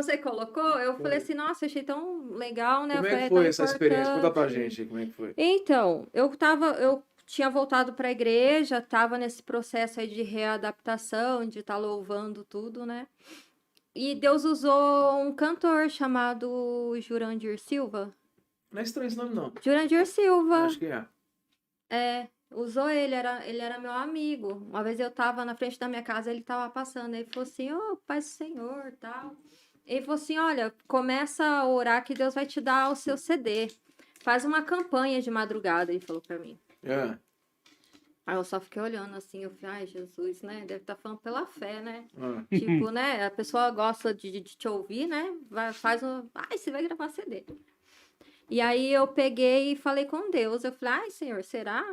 você colocou, eu falei assim, nossa, achei tão legal, né? Como é Foi que tão foi essa experiência? Conta pra importante. gente aí como é que foi. Então, eu tinha voltado para a igreja, estava nesse processo aí de readaptação, de estar louvando tudo, né? E Deus usou um cantor chamado Jurandir Silva. Não é estranho esse nome, não. Jurandir Silva, Acho que é. usou ele era meu amigo. Uma vez eu tava na frente da minha casa, ele tava passando, ele falou assim, ô, Pai do Senhor, tal. Ele falou assim, olha, começa a orar que Deus vai te dar o seu CD. Faz uma campanha de madrugada, ele falou pra mim. É. Aí eu só fiquei olhando assim, eu falei, ai, Jesus, né? Deve estar falando pela fé, né? Ah. Tipo, né? A pessoa gosta de te ouvir, né? Faz um. Ai, você vai gravar CD. E aí eu peguei e falei com Deus. Eu falei, ai, Senhor, será?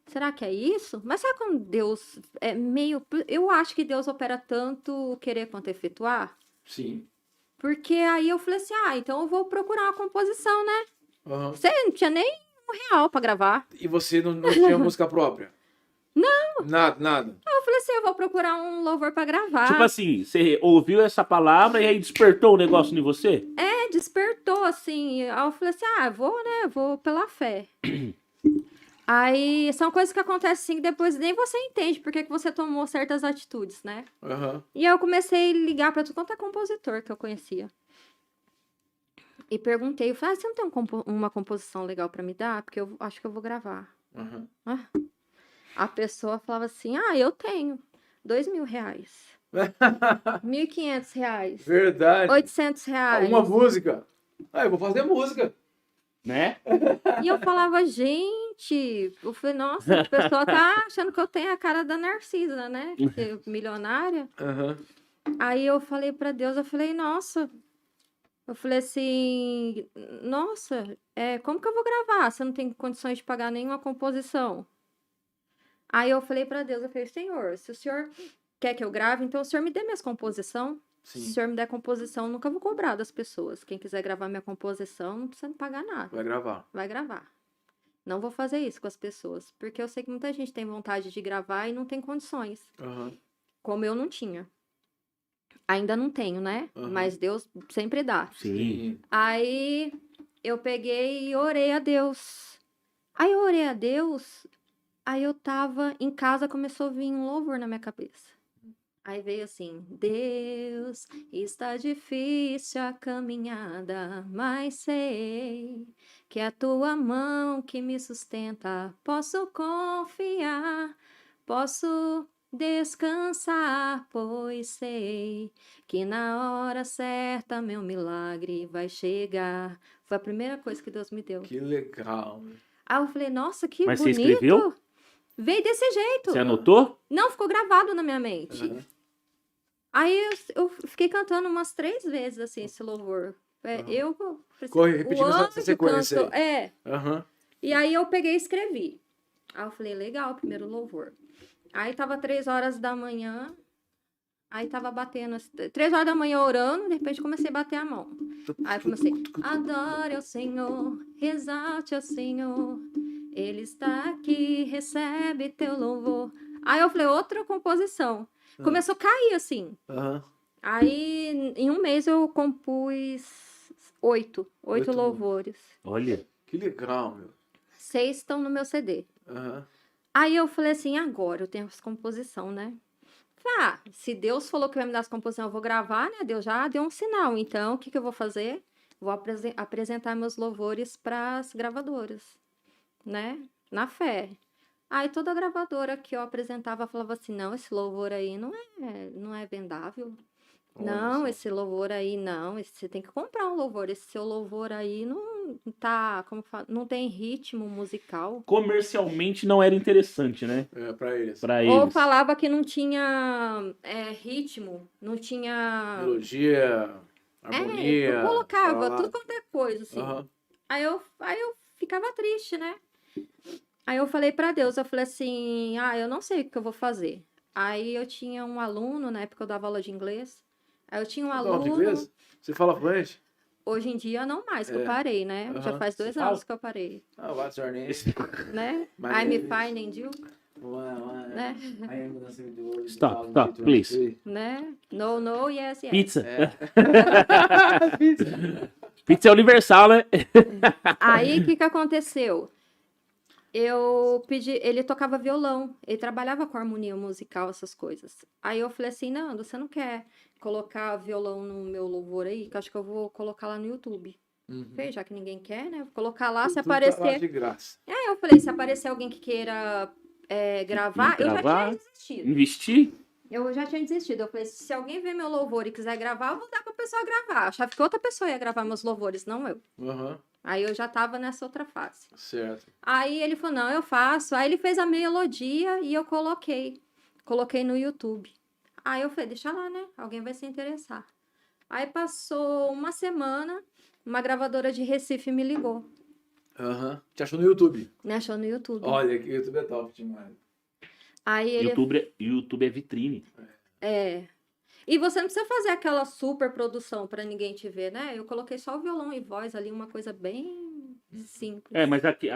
Será que é isso? Mas sabe quando Deus é meio. Eu acho que Deus opera tanto o querer quanto efetuar. Sim. Porque aí eu falei assim, então eu vou procurar uma composição, né? Aham. Você não tinha nem R$ 1 pra gravar. E você não tinha música própria? Não. Nada. Eu falei assim, eu vou procurar um louvor pra gravar. Tipo assim, você ouviu essa palavra e aí despertou o negócio em você? Despertou, assim. Aí eu falei assim, vou, né? Vou pela fé. Aí são coisas que acontecem assim, que depois nem você entende porque que você tomou certas atitudes, né? Aham. E aí eu comecei a ligar pra tudo quanto é compositor que eu conhecia. E perguntei, eu falei, você não tem uma composição legal pra me dar? Porque eu acho que eu vou gravar. Aham. A pessoa falava assim, eu tenho. R$ 2.000. R$ 1.500. Verdade. R$ 800. Uma música. Eu vou fazer música. Né? E eu falava, gente, eu falei, nossa, a pessoa tá achando que eu tenho a cara da Narcisa, né? Ser milionária. Aham. Aí eu falei pra Deus, eu falei, nossa. Eu falei assim, nossa, como que eu vou gravar? Você não tem condições de pagar nenhuma composição. Aí eu falei pra Deus, eu falei, Senhor, se o Senhor quer que eu grave, então o Senhor me dê minhas composição. Se o Sim. Senhor me der composição, eu nunca vou cobrar das pessoas. Quem quiser gravar minha composição, não precisa me pagar nada. Vai gravar. Vai gravar. Não vou fazer isso com as pessoas, porque eu sei que muita gente tem vontade de gravar e não tem condições, Aham. como eu não tinha. Ainda não tenho, né? Aham. Mas Deus sempre dá. Sim. Aí eu peguei e orei a Deus. Aí eu orei a Deus, aí eu tava em casa, começou a vir um louvor na minha cabeça. Aí veio assim, Deus, está difícil a caminhada, mas sei que é a tua mão que me sustenta. Posso confiar, posso descansar, pois sei que na hora certa meu milagre vai chegar. Foi a primeira coisa que Deus me deu. Que legal. Aí eu falei, nossa, que Mas você bonito. escreveu? Veio desse jeito. Você anotou? Não, ficou gravado na minha mente. Aham. Aí eu fiquei cantando umas 3 vezes, assim, esse louvor. Eu Corre, repetindo essa anjo sequência cantou. aí. Aham. E aí eu peguei e escrevi. Aí eu falei, legal, primeiro louvor. Aí tava 3 horas da manhã. Aí tava batendo, 3 horas da manhã orando, de repente comecei a bater a mão. Aí eu comecei, adore ao Senhor, exalte ao Senhor, Ele está aqui, recebe teu louvor. Aí eu falei, outra composição. Começou a cair, assim. Aham. Aí, em um mês, eu compus 8 Oito louvores. Olha. Que legal, meu. 6 estão no meu CD. Aham. Aí eu falei assim, agora eu tenho as composição, né? Falei, se Deus falou que vai me dar as composições, eu vou gravar, né? Deus já deu um sinal. Então, o que eu vou fazer? Vou apresentar meus louvores para as gravadoras, né? Na fé. Aí toda gravadora que eu apresentava falava assim, não, esse louvor aí não é vendável. Olha Não, só. esse louvor aí não, você tem que comprar um louvor. Esse seu louvor aí não tá, não tem ritmo musical. Comercialmente não era interessante, né? Pra eles. Pra Ou eles. falava que não tinha ritmo, não tinha. Melodia, harmonia. Eu colocava falar. tudo quanto é coisa, assim. Aham. Aí eu ficava triste, né? Aí eu falei pra Deus, eu falei assim, eu não sei o que eu vou fazer. Aí eu tinha um aluno, na época eu dava aula de inglês. Aí eu tinha um Você dá aula de aluno. inglês? Você fala fluente? Hoje em dia não mais, que eu parei, né? Já Aham. faz 2 Você anos fala? que eu parei, What's your name? né? My I'm name is- fine and you. né? Aí a mudança de olho, Stop, tal, stop, de jeito, please. Né? No, no, yes, yes. Pizza. É. Pizza é universal, né? Aí, o que aconteceu? Eu pedi, ele tocava violão, ele trabalhava com harmonia musical, essas coisas. Aí eu falei assim, Nando, você não quer colocar violão no meu louvor aí? Que eu acho que eu vou colocar lá no YouTube. Falei, já que ninguém quer, né? Vou colocar lá, se Tudo tá lá aparecer... de graça. Aí eu falei, se aparecer alguém que queira gravar, eu já tinha Gravar, desistido. investir. Eu já tinha desistido. Eu falei, se alguém ver meu louvor e quiser gravar, eu vou dar pra pessoa gravar. Eu achava que outra pessoa ia gravar meus louvores, não eu. Aham, Aí eu já tava nessa outra fase. certo. Aí ele falou, não, eu faço. Aí ele fez a melodia e eu coloquei. Coloquei no YouTube. Aí eu falei, deixa lá, né? Alguém vai se interessar. Aí passou uma semana, uma gravadora de Recife me ligou. Aham. Te achou no YouTube? Me achou no YouTube. Olha, que YouTube é top demais. Aí ele... YouTube é vitrine. E você não precisa fazer aquela super produção pra ninguém te ver, né? Eu coloquei só o violão e voz ali, uma coisa bem simples. Mas aqui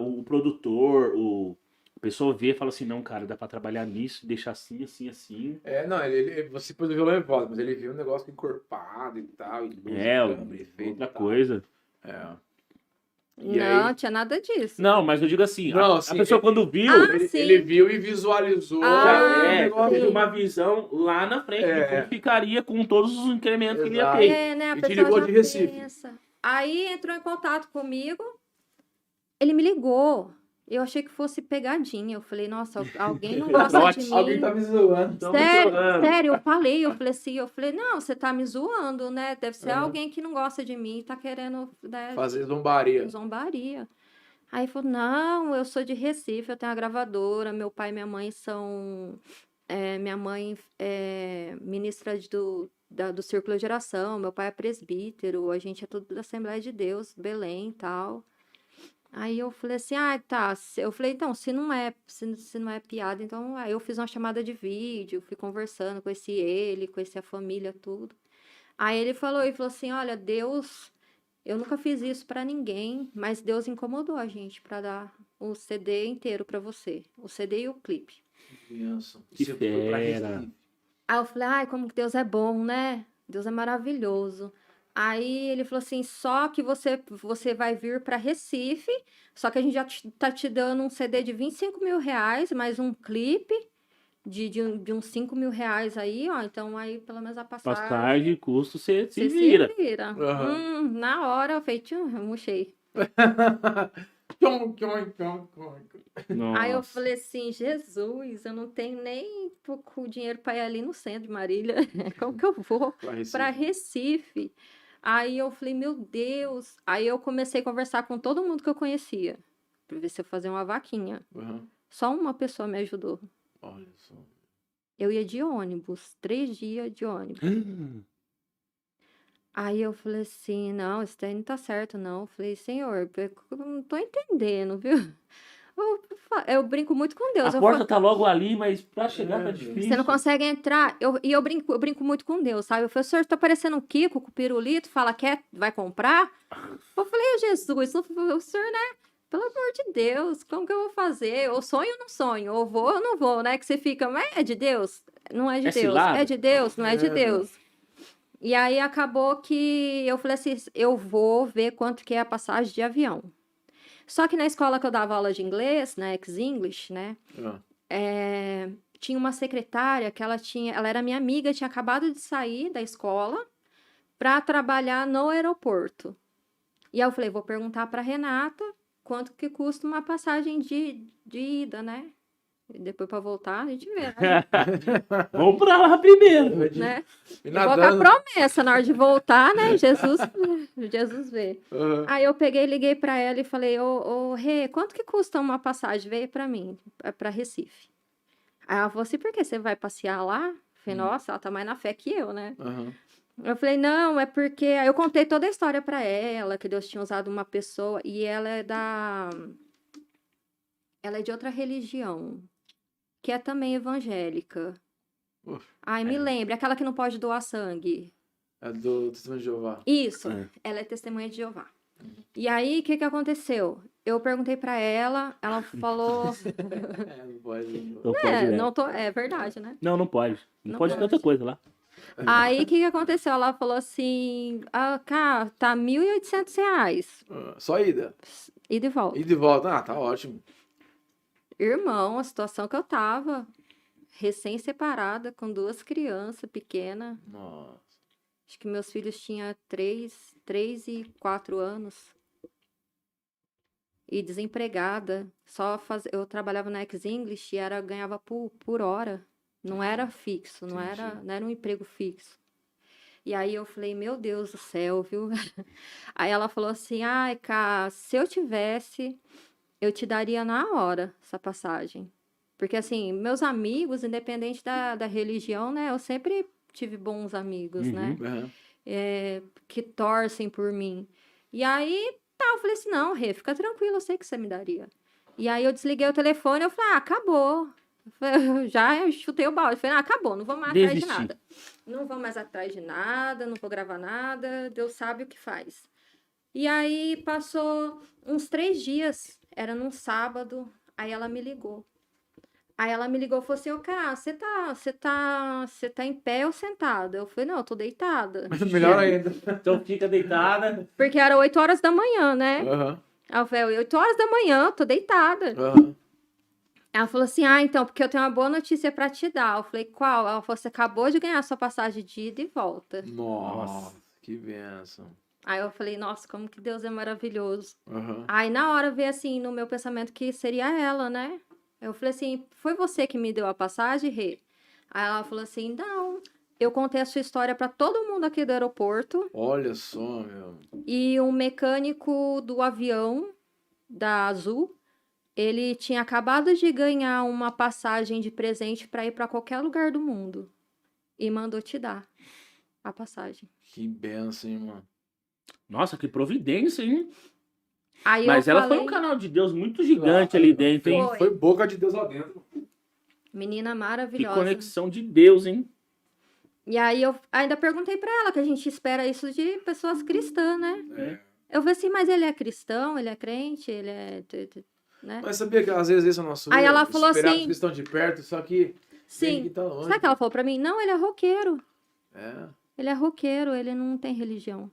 o produtor, a pessoa vê e fala assim, não, cara, dá pra trabalhar nisso, deixar assim, assim, assim. Não, você pôs o violão em voz, mas ele viu um negócio encorpado e tal, e luz, câmera, efeito outra e tal. coisa. E Não, aí- tinha nada disso. Não, mas eu digo assim, Não, a assim, pessoa quando viu, sim. ele viu e visualizou. Ah, teve sim. uma visão lá na frente de como ficaria com todos os incrementos que ele ia Exato. ter. Né? A E te pessoa ligou já de Recife. pensa. Aí entrou em contato comigo, ele me ligou. Eu achei que fosse pegadinha. Eu falei, nossa, alguém não gosta Trote. de mim. Alguém tá me zoando. Então, me Sério, zoando. sério, eu falei, não, você tá me zoando, né? Deve ser alguém que não gosta de mim e tá querendo, né, Fazer zombaria. zombaria. Aí ele falou, não, eu sou de Recife, eu tenho uma gravadora, meu pai e minha mãe são... minha mãe é ministra do Círculo de Geração, meu pai é presbítero, a gente é tudo da Assembleia de Deus, Belém e tal. Aí eu falei assim, tá. Eu falei, então, se não é piada, então aí eu fiz uma chamada de vídeo, fui conversando, conheci ele, conheci a família, tudo. Aí ele falou assim, olha, Deus, eu nunca fiz isso pra ninguém, mas Deus incomodou a gente pra dar o CD inteiro pra você, o CD e o clipe. Criança. Que Você foi pra fera. Recife. Aí eu falei, como que Deus é bom, né? Deus é maravilhoso. Aí ele falou assim, só que você vai vir para Recife, só que a gente já tá te dando um CD de 25 mil reais, mais um clipe de uns 5 mil reais aí, ó. Então aí pelo menos a Passagem, custo, você se você vira. se vira. Aham. Na hora eu falei, eu murchei. Aí eu Nossa. falei assim, Jesus, eu não tenho nem pouco dinheiro para ir ali no centro de Marília. Como que eu vou para Recife? Aí eu falei, meu Deus. Aí eu comecei a conversar com todo mundo que eu conhecia, para ver se eu fazia uma vaquinha. Só uma pessoa me ajudou. Olha só. Eu ia de ônibus, 3 dias de ônibus. Aí eu falei assim, não, isso daí não tá certo, não. Eu falei, Senhor, eu não tô entendendo, viu? Eu brinco muito com Deus. A porta tá logo ali, mas pra chegar tá difícil. Você não consegue entrar. Eu brinco muito com Deus, sabe? Eu falei, senhor, tá parecendo um Kiko com pirulito, fala, vai comprar? Eu falei, Jesus, o senhor, né? Pelo amor de Deus, como que eu vou fazer? Eu sonho ou não sonho? Ou vou ou não vou, né? Que você fica, mas é de Deus? Não é de Deus. cilada? É de Deus? Não é de Deus. E aí acabou que eu falei assim, eu vou ver quanto que é a passagem de avião. Só que na escola que eu dava aula de inglês, na Ex-English, né? Tinha uma secretária que ela era minha amiga, tinha acabado de sair da escola para trabalhar no aeroporto. E aí eu falei, vou perguntar para Renata quanto que custa uma passagem de ida, né? E depois para voltar, a gente vê, né? Vamos pra lá primeiro. né? Colocar promessa na hora de voltar, né? Jesus vê. Aí eu peguei, liguei para ela e falei, ô Rê, quanto que custa uma passagem? Veio para mim, para Recife. Aí ela falou assim, por que você vai passear lá? Eu falei, nossa, ela tá mais na fé que eu, né? Eu falei, não, é porque... Aí eu contei toda a história para ela, que Deus tinha usado uma pessoa, e ela é de outra religião, que é também evangélica. Ai, me lembre, aquela que não pode doar sangue. É do Testemunho de Jeová. Isso, ela é testemunha de Jeová. E aí, o que aconteceu? eu perguntei pra ela falou... Não pode. Não pode, né? É verdade, né? Não pode. Não Não pode pode. tanta coisa lá. Aí, o que aconteceu? Ela falou assim, cá, tá R$1.800. Só ida. E de volta. E de volta. Ah, tá ótimo. Irmão, a situação que eu tava, recém-separada, com 2 crianças pequenas. Nossa. Acho que meus filhos tinham 3 e 4 anos. E desempregada. Eu trabalhava na Ex-English e ganhava por hora. Não era fixo, não era um emprego fixo. E aí eu falei, meu Deus do céu, viu? Aí ela falou assim, ai, Cá, se eu tivesse, eu te daria na hora essa passagem. Porque assim, meus amigos, independente da religião, né? Eu sempre tive bons amigos, né? Uhum. Que torcem por mim. E aí, eu falei assim, não, Rê, fica tranquilo, eu sei que você me daria. E aí eu desliguei o telefone, eu falei, acabou. Eu já chutei o balde. Falei, acabou, não vou mais atrás de nada. Não vou mais atrás de nada, não vou gravar nada, Deus sabe o que faz. E aí passou uns 3 dias, era num sábado, aí ela me ligou. Aí ela me ligou e falou assim, cara, você tá em pé ou sentada? Eu falei, não, eu tô deitada. Melhor ainda. Então fica deitada. Porque era 8 horas da manhã, né? Aham. Aí eu falei, 8 horas da manhã, eu tô deitada. Aham. Ela falou assim, então, porque eu tenho uma boa notícia pra te dar. Eu falei, qual? Ela falou, você acabou de ganhar sua passagem de ida e volta. Nossa, que bênção. Aí eu falei, nossa, como que Deus é maravilhoso. Aham. Aí na hora veio assim, no meu pensamento, que seria ela, né? Eu falei assim, foi você que me deu a passagem, Rê? Aí ela falou assim, não, eu contei a sua história pra todo mundo aqui do aeroporto. Olha só, meu. E um mecânico do avião, da Azul, ele tinha acabado de ganhar uma passagem de presente para ir para qualquer lugar do mundo. E mandou te dar a passagem. Que bênção, hein, mano. Nossa, que providência, hein? Aí Mas eu ela falei, foi um canal de Deus muito gigante Claro, ali dentro, hein? Foi. Foi boca de Deus lá dentro. menina Que maravilhosa. conexão de Deus, hein? E aí eu ainda perguntei para ela, que a gente espera isso de pessoas cristãs, né? É. Eu falei assim, mas ele é cristão, ele é crente, ele é... né? Mas sabia que às vezes esse é o nosso Aí erro? ela falou Esperar assim- os que estão de perto, só que ele Sim. que tá longe. Sabe o que ela falou para mim? Não, ele é roqueiro. É, Ele é roqueiro, ele não tem religião.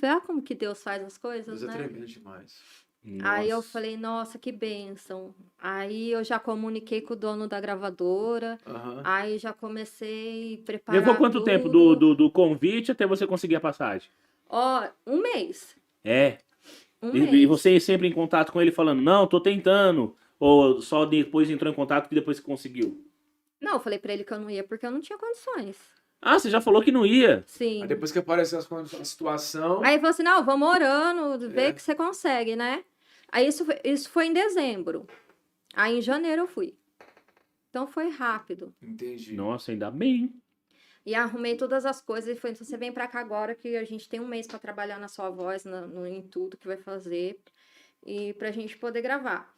Eu falei, como que Deus faz as coisas, Deus é né? tremendo demais. Aí eu Nossa. falei, nossa, que bênção. Aí eu já comuniquei com o dono da gravadora. Aham. Aí já comecei a preparar Levou quanto tudo. tempo do convite até você conseguir a passagem? Ó, 1 mês. É. Um E mês. você sempre em contato com ele falando, não, tô tentando. Ou só depois entrou em contato que depois que conseguiu? Não, eu falei pra ele que eu não ia porque eu não tinha condições. Ah, você já falou que não ia. Sim. Aí depois que apareceu a situação. Aí ele falou assim, não, vamos orando, vê É. que você consegue, né? Aí isso foi em dezembro. Aí em janeiro eu fui. Então foi rápido. Entendi. Nossa, ainda bem. E arrumei todas as coisas e foi, então você vem pra cá agora que a gente tem 1 mês pra trabalhar na sua voz, em tudo que vai fazer e pra gente poder gravar.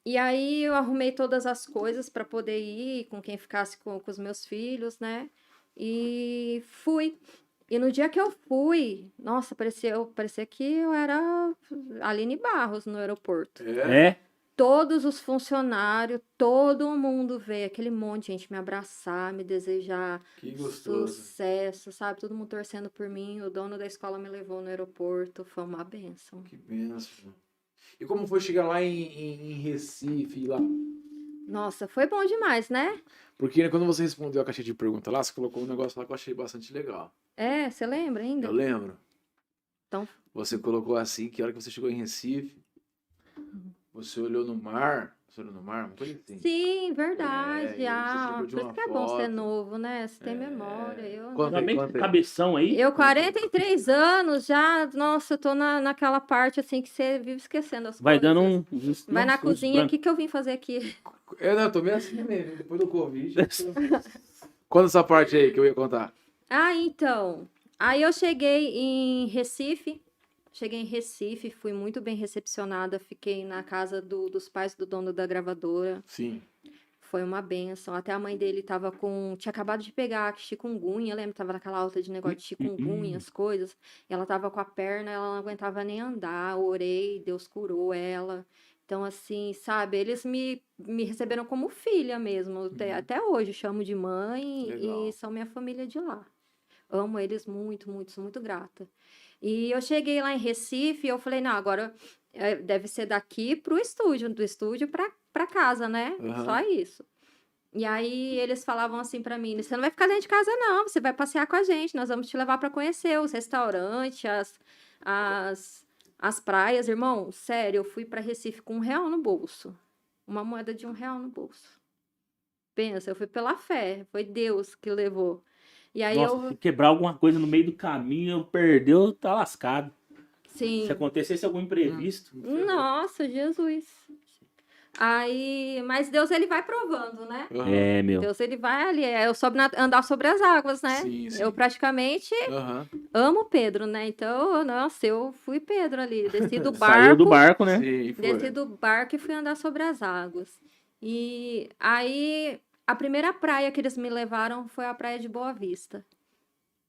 E aí eu arrumei todas as coisas pra poder ir com quem ficasse com os meus filhos, né? E fui. E no dia que eu fui, nossa, parecia que eu era Aline Barros no aeroporto. É? É? Todos os funcionários, todo mundo veio, aquele monte de gente me abraçar, me desejar Que gostoso. sucesso, sabe? Todo mundo torcendo por mim. O dono da escola me levou no aeroporto, foi uma bênção. Que bênção. E como foi chegar lá em Recife, lá? Nossa, foi bom demais, né? Porque quando você respondeu a caixa de pergunta lá, você colocou um negócio lá que eu achei bastante legal. É, você lembra ainda? Eu lembro. Então- Você colocou assim, que a hora que você chegou em Recife, você olhou no mar. Você olhou no mar? Uma coisa assim. Sim, verdade. É, e aí você Ah, lembrou por de isso uma que é bom ser foto. novo, né? Você tem É. memória. Eu, Quanto aí, Também quanto aí? cabeção aí. eu 43 anos já, nossa, eu tô naquela parte assim que você vive esquecendo as Vai coisas. dando Vai na uns cozinha, o brancos. que eu vim fazer aqui? Eu tô meio assim mesmo, depois do Covid. Conta essa parte aí que eu ia contar. Ah, então. Aí eu cheguei em Recife, fui muito bem recepcionada, fiquei na casa dos pais do dono da gravadora. Sim. Foi uma benção. Até a mãe dele tinha acabado de pegar chikungunya, lembra? Tava naquela alta de negócio de chikungunya, as coisas. E ela tava com a perna, ela não aguentava nem andar. Eu orei, Deus curou ela. Então, assim, sabe? Eles me receberam como filha mesmo. Até hoje, chamo de mãe Legal. e são minha família de lá. Amo eles muito, muito, sou muito grata. E eu cheguei lá em Recife e eu falei, não, agora deve ser daqui pro estúdio, do estúdio pra casa, né? Aham. Só isso. E aí eles falavam assim pra mim, você não vai ficar dentro de casa não, você vai passear com a gente, nós vamos te levar pra conhecer os restaurantes, as praias. Irmão, sério, eu fui pra Recife com R$ 1 no bolso. Uma moeda de R$ 1 no bolso. Pensa, eu fui pela fé, foi Deus que levou. E aí Nossa, se quebrar alguma coisa no meio do caminho, perdeu, tá lascado. Se sim. acontecesse algum imprevisto. Nossa, Jesus. Aí, mas Deus, ele vai provando, né? Aham. É, meu. Deus, ele vai ali. Eu soube andar sobre as águas, né? Sim, sim. Eu praticamente Aham. amo Pedro, né? Então, nossa, eu fui Pedro ali. Desci do Saiu do barco, barco, né? Sim, foi. desci do barco e fui andar sobre as águas. E aí, a primeira praia que eles me levaram foi a praia de Boa Vista.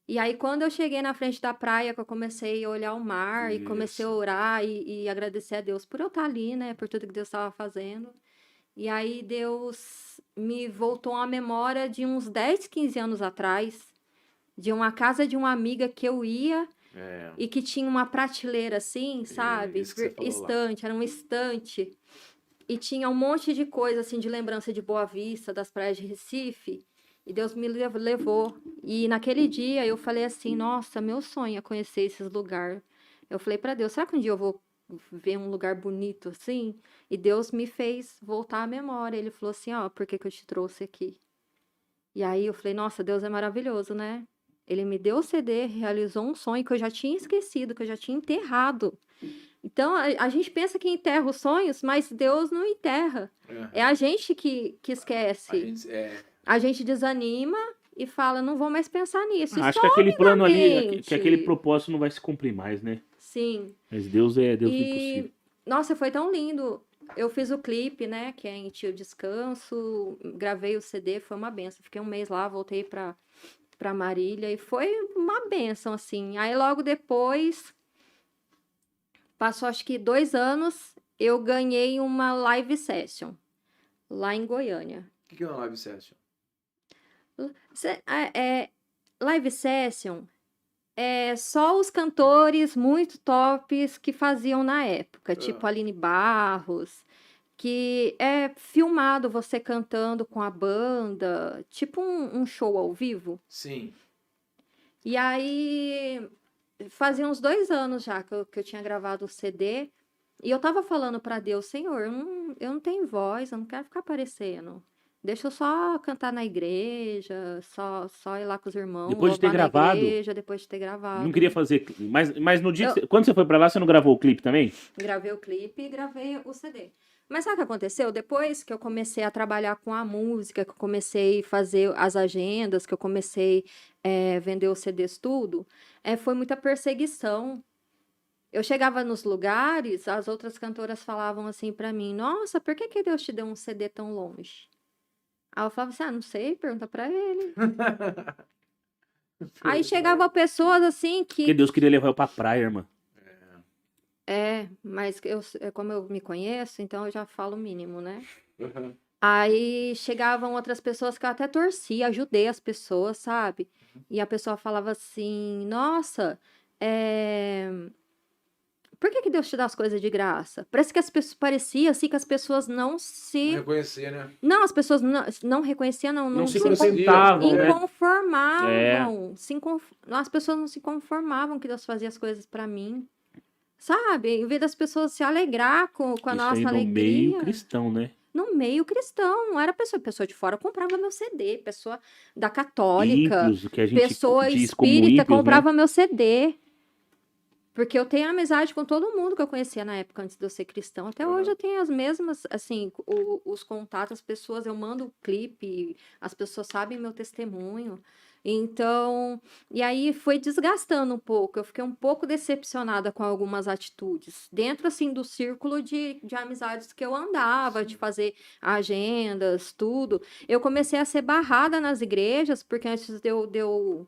E aí, quando eu cheguei na frente da praia, que eu comecei a olhar o mar e comecei a Isso. orar e agradecer a Deus por eu estar ali, né? Por tudo que Deus estava fazendo. E aí, Deus me voltou à memória de uns 10, 15 anos atrás, de uma casa de uma amiga que eu ia É. e que tinha uma prateleira assim, sabe? Isso que você falou lá. Estante, era um estante. E tinha um monte de coisa assim de lembrança de Boa Vista, das praias de Recife. E Deus me levou. E naquele dia eu falei assim: nossa, meu sonho é conhecer esses lugares. Eu falei pra Deus: será que um dia eu vou ver um lugar bonito assim? E Deus me fez voltar à memória. Ele falou assim: ó, por que que eu te trouxe aqui? E aí eu falei: nossa, Deus é maravilhoso, né? Ele me deu o CD, realizou um sonho que eu já tinha esquecido, que eu já tinha enterrado. Então, a gente pensa que enterra os sonhos, mas Deus não enterra. É a gente que A esquece. gente, A gente desanima e fala, não vou mais pensar nisso. E Acho que some aquele plano da ali, que aquele mente. propósito não vai se cumprir mais, né? Sim. Mas Deus é Deus do E, impossível. nossa, foi tão lindo. Eu fiz o clipe, né, que é em Tio Descanso, gravei o CD, foi uma benção. Fiquei um mês lá, voltei pra Marília e foi uma benção, assim. Aí logo depois, passou acho que 2 anos, eu ganhei uma live session lá em Goiânia. o que é uma live session? Live session é só os cantores muito tops que faziam na época, tipo Aline Barros, que é filmado você cantando com a banda, tipo um show ao vivo. Sim. E aí, fazia uns 2 anos já que eu tinha gravado o CD, e eu tava falando pra Deus, Senhor, eu não tenho voz, eu não quero ficar aparecendo. Deixa eu só cantar na igreja, só ir lá com os irmãos, Depois de ter louvar na gravado, igreja, depois de ter gravado. não queria fazer. Mas no dia Eu- quando você foi pra lá, você não gravou o clipe também? Gravei o clipe e gravei o CD. Mas sabe o que aconteceu? Depois que eu comecei a trabalhar com a música, que eu comecei a fazer as agendas, que eu comecei a vender os CDs tudo, foi muita perseguição. Eu chegava nos lugares, as outras cantoras falavam assim pra mim, nossa, por que que Deus te deu um CD tão longe? Aí eu falava assim, não sei, pergunta pra ele. Aí chegavam pessoas assim Porque que... Deus queria levar eu pra praia, irmã. Mas como eu me conheço, então eu já falo o mínimo, né? Uhum. Aí chegavam outras pessoas que eu até torcia, ajudei as pessoas, sabe? E a pessoa falava assim, nossa, por que que Deus te dá as coisas de graça? Parece que parecia assim que as pessoas não Não se... reconhecer, né? Não, as pessoas não reconheciam, Não se conhecia, contentavam, né? inconformavam. As pessoas não se conformavam que Deus fazia as coisas pra mim. Sabe? Em vez das pessoas se alegrar com a Isso aí nossa no alegria. meio cristão, né? No meio cristão, não era pessoa de fora comprava meu CD, pessoa da católica, Ímpios, que a gente pessoa diz como espírita ímpios, né? comprava meu CD. Porque eu tenho amizade com todo mundo que eu conhecia na época antes de eu ser cristão. Até hoje eu tenho as mesmas, assim, os contatos, as pessoas, eu mando o clipe, as pessoas sabem meu testemunho. Então, e aí foi desgastando um pouco. Eu fiquei um pouco decepcionada com algumas atitudes. Dentro, assim, do círculo de amizades que eu andava, de fazer agendas, tudo. Eu comecei a ser barrada nas igrejas, porque antes de eu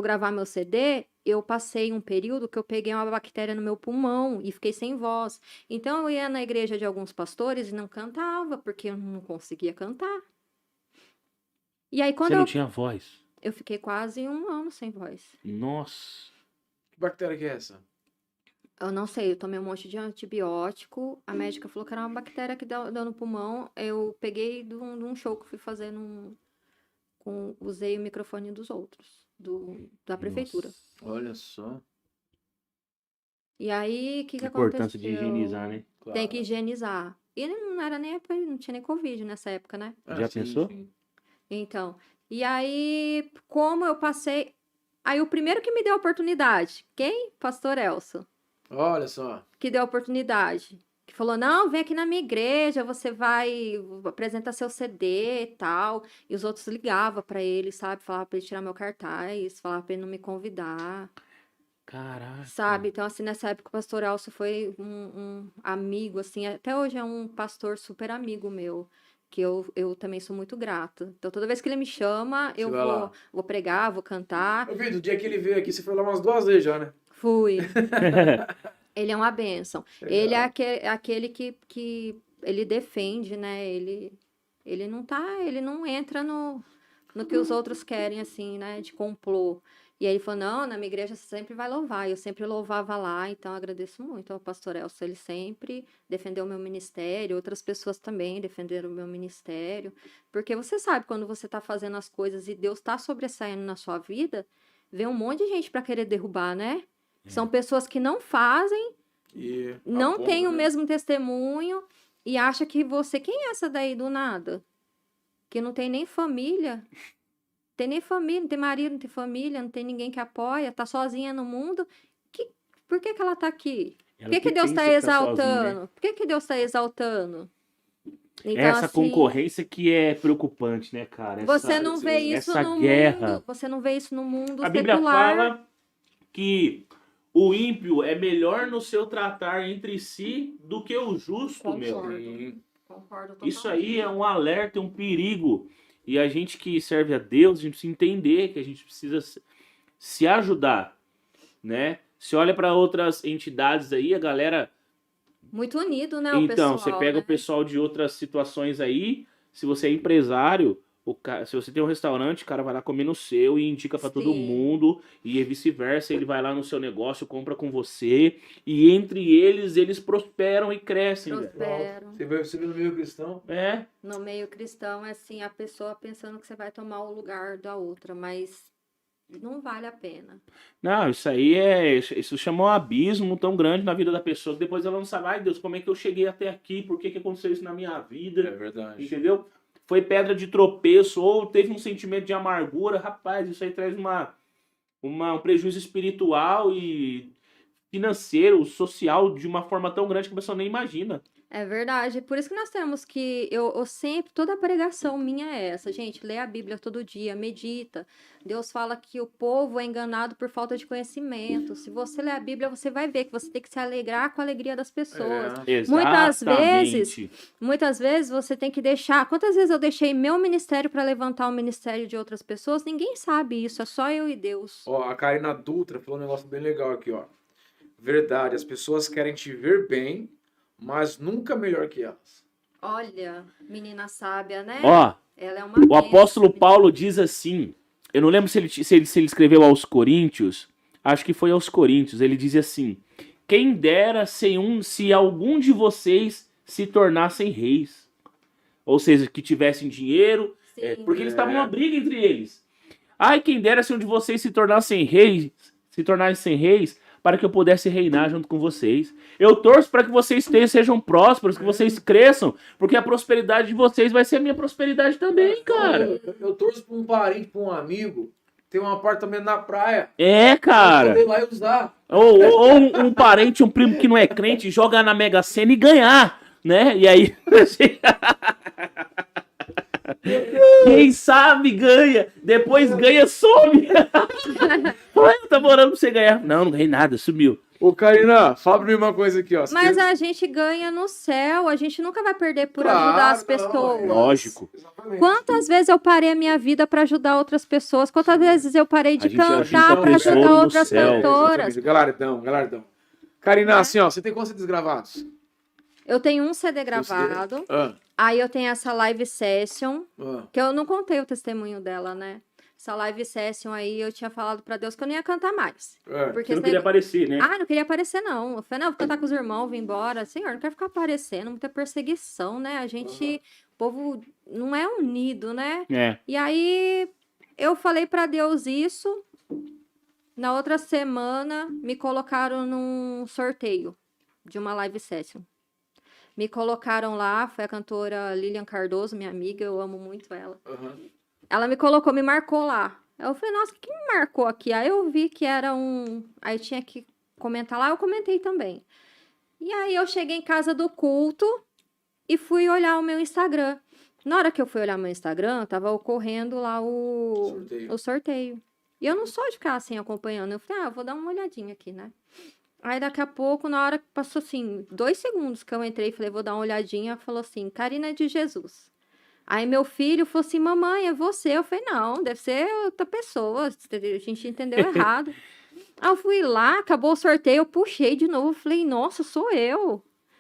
gravar meu CD, eu passei um período que eu peguei uma bactéria no meu pulmão e fiquei sem voz. Então, eu ia na igreja de alguns pastores e não cantava, porque eu não conseguia cantar. E aí, quando Você não tinha voz. eu fiquei quase 1 ano sem voz. Nossa. Que bactéria que é essa? Eu não sei, eu tomei um monte de antibiótico. A médica falou que era uma bactéria que deu no pulmão. Eu peguei de um show que eu fui fazer usei o microfone dos outros, da prefeitura. Nossa. Olha só. E aí, o que A importância aconteceu? de higienizar, né? Claro. Tem que higienizar. E não era nem, não tinha nem Covid nessa época, né? Já sim, pensou? sim. Então, e aí, como eu passei. Aí, o primeiro que me deu a oportunidade, quem? Pastor Elcio. Olha só. Que deu a oportunidade. Que falou: não, vem aqui na minha igreja, você vai apresentar seu CD e tal. E os outros ligavam pra ele, sabe? Falavam pra ele tirar meu cartaz, falavam pra ele não me convidar, Caraca. sabe? Então, assim, nessa época o pastor Elcio foi um amigo, assim, até hoje é um pastor super amigo meu. Que eu também sou muito grata. Então, toda vez que ele me chama, eu vai lá. vou pregar, vou cantar. Eu vi, do dia que ele veio aqui, você foi lá umas 2 vezes já, né? Fui. Ele é uma bênção. Legal. Ele é aquele que ele defende, né? Ele não entra no que os outros querem, assim, né? De complô. E aí ele falou: não, na minha igreja você sempre vai louvar. Eu sempre louvava lá, então eu agradeço muito ao pastor Elcio. Ele sempre defendeu o meu ministério, outras pessoas também defenderam o meu ministério. Porque você sabe, quando você tá fazendo as coisas e Deus tá sobressaindo na sua vida, vem um monte de gente para querer derrubar, né? São pessoas que não fazem, E não aponta, tem o né? mesmo testemunho e acha que você... Quem é essa daí do nada? Que não tem nem família. Tem nem família, não tem marido, não tem família, não tem ninguém que apoia, tá sozinha no mundo. Por que ela tá aqui? Por Ela que Deus pensa tá que tá sozinha, exaltando? né? Por que Deus tá exaltando? Então, Essa assim, concorrência que é preocupante, né, cara? você não vê isso essa no guerra. mundo. Você não vê isso no mundo A Bíblia secular. fala que o ímpio é melhor no seu tratar entre si do que o justo, meu. Concordo. Sim. Concordo Isso aí é um alerta, um perigo. E a gente que serve a Deus, a gente precisa entender que a gente precisa se ajudar, né? Se olha para outras entidades aí, a galera... Muito unido, né, o Então, pessoal, você pega né? o pessoal de outras situações aí, se você é empresário, se você tem um restaurante, o cara vai lá comer no seu e indica pra todo Sim. mundo, e vice-versa, ele vai lá no seu negócio, compra com você, e entre eles prosperam e crescem, velho. Prospero. Você vê no meio cristão? É, No meio cristão é assim, a pessoa pensando que você vai tomar o lugar da outra, mas não vale a pena. não, isso chama um abismo tão grande na vida da pessoa, que depois ela não sabe, ai Deus, como é que eu cheguei até aqui, por que aconteceu isso na minha vida? É verdade. Entendeu? Foi pedra de tropeço ou teve um sentimento de amargura. Rapaz, isso aí traz um prejuízo espiritual e financeiro, social, de uma forma tão grande que a pessoa nem imagina. É verdade. Por isso que nós temos que. Eu sempre. Toda pregação minha é essa, gente. Lê a Bíblia todo dia, medita. Deus fala que o povo é enganado por falta de conhecimento. Se você ler a Bíblia, você vai ver que você tem que se alegrar com a alegria das pessoas. Exatamente. Muitas vezes você tem que deixar. Quantas vezes eu deixei meu ministério para levantar o ministério de outras pessoas? Ninguém sabe isso, é só eu e Deus. Ó, a Karina Dutra falou um negócio bem legal aqui, ó. Verdade, as pessoas querem te ver bem, mas nunca melhor que elas. Olha, menina sábia, né? Ó, Ela é uma o bênção, apóstolo menina. Paulo diz assim, eu não lembro se ele escreveu aos Coríntios, acho que foi aos Coríntios, ele diz assim, quem dera se algum de vocês se tornassem reis, ou seja, que tivessem dinheiro, Sim. porque eles estavam numa briga entre eles. Ai, quem dera se um de vocês se tornassem reis, para que eu pudesse reinar junto com vocês. Eu torço para que vocês sejam prósperos, que vocês cresçam, porque a prosperidade de vocês vai ser a minha prosperidade também, cara. Eu torço pra um parente, pra um amigo, ter um apartamento na praia. É, Pra cara. poder ir lá e usar. Ou um parente, um primo que não é crente, jogar na Mega Sena e ganhar, né? E aí... Quem sabe ganha, depois ganha, some. Fala, tá morando pra você ganhar. Não ganhei nada, sumiu. Ô, Karina, fala pra mim uma coisa aqui, ó. Você Mas tem- a gente ganha no céu, a gente nunca vai perder por Claro, ajudar as não, pessoas. é. Lógico. Exatamente. Quantas vezes eu parei a minha vida para ajudar outras pessoas? Quantas vezes eu parei de A gente ajuda cantar para tesouro ajudar no outras céu. cantoras? Exatamente. Galardão, galardão. Karina, assim, ó, você tem quantos CDs gravados? Eu tenho um CD gravado, aí eu tenho essa live session, que eu não contei o testemunho dela, né? Essa live session aí eu tinha falado para Deus que eu não ia cantar mais. Porque Você não esse queria negócio- aparecer, né? Ah, não queria aparecer, não. Eu falei, não, vou cantar com os irmãos, vim embora. Senhor, não quero ficar aparecendo, muita perseguição, né? A gente, o povo não é unido, né? É. E aí eu falei pra Deus isso. Na outra semana me colocaram num sorteio de uma live session. Me colocaram lá, foi a cantora Lilian Cardoso, minha amiga, eu amo muito ela. Ela me colocou, me marcou lá. Eu falei, nossa, o que me marcou aqui? Aí eu vi que era um. Aí tinha que comentar lá, eu comentei também. E aí eu cheguei em casa do culto e fui olhar o meu Instagram. Na hora que eu fui olhar meu Instagram, tava ocorrendo lá o sorteio. E eu não sou de ficar assim acompanhando. Eu falei, eu vou dar uma olhadinha aqui, né? Aí daqui a pouco, na hora que passou assim, 2 segundos que eu entrei, falei, vou dar uma olhadinha, falou assim, Karina de Jesus. Aí meu filho falou assim, mamãe, é você? Eu falei, não, deve ser outra pessoa, a gente entendeu errado. Aí eu fui lá, acabou o sorteio, eu puxei de novo, falei, nossa, sou eu.